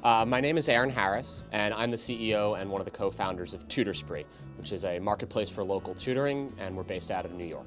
My name is Aaron Harris, and I'm the CEO and one of the co-founders of Tutorspree, which is a marketplace for local tutoring, and we're based out of New York.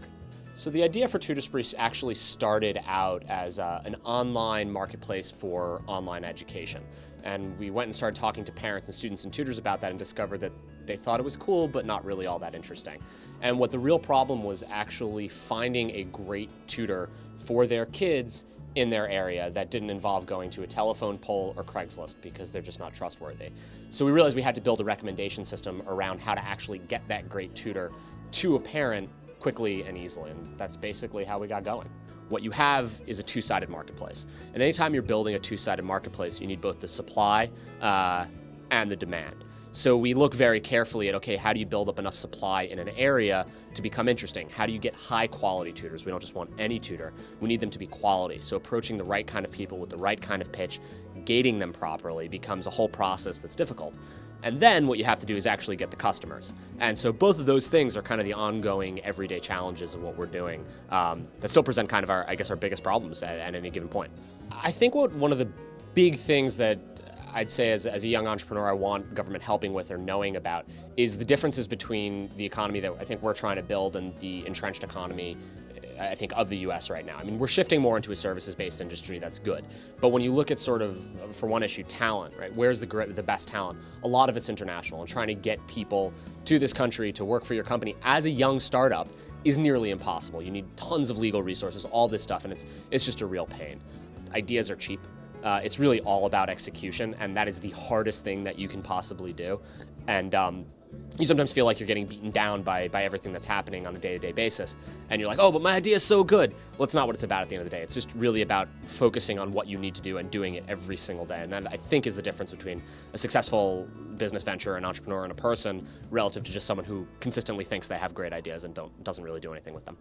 So the idea for Tutorspree actually started out as an online marketplace for online education. And we went and started talking to parents and students and tutors about that and discovered that they thought it was cool, but not really all that interesting. And what the real problem was actually finding a great tutor for their kids in their area that didn't involve going to a telephone pole or Craigslist, because they're just not trustworthy. So we realized we had to build a recommendation system around how to actually get that great tutor to a parent quickly and easily, and that's basically how we got going. What you have is a two-sided marketplace, and anytime you're building a two-sided marketplace, you need both the supply and the demand. So we look very carefully at, okay, how do you build up enough supply in an area to become interesting? How do you get high quality tutors? We don't just want any tutor, we need them to be quality. So approaching the right kind of people with the right kind of pitch, gating them properly becomes a whole process that's difficult. And then what you have to do is actually get the customers. And so both of those things are kind of the ongoing everyday challenges of what we're doing that still present kind of our biggest problems at any given point. I think one of the big things that I'd say as a young entrepreneur I want government helping with or knowing about is the differences between the economy that I think we're trying to build and the entrenched economy, I think, of the US right now. I mean, we're shifting more into a services-based industry, that's good. But when you look at sort of, for one issue, talent, right? Where's the best talent? A lot of it's international, and trying to get people to this country to work for your company as a young startup is nearly impossible. You need tons of legal resources, all this stuff, and it's just a real pain. Ideas are cheap. It's really all about execution, and that is the hardest thing that you can possibly do. And you sometimes feel like you're getting beaten down by everything that's happening on a day-to-day basis. And you're like, oh, but my idea is so good. Well, it's not what it's about at the end of the day. It's just really about focusing on what you need to do and doing it every single day. And that, I think, is the difference between a successful business venture, an entrepreneur, and a person relative to just someone who consistently thinks they have great ideas and doesn't really do anything with them.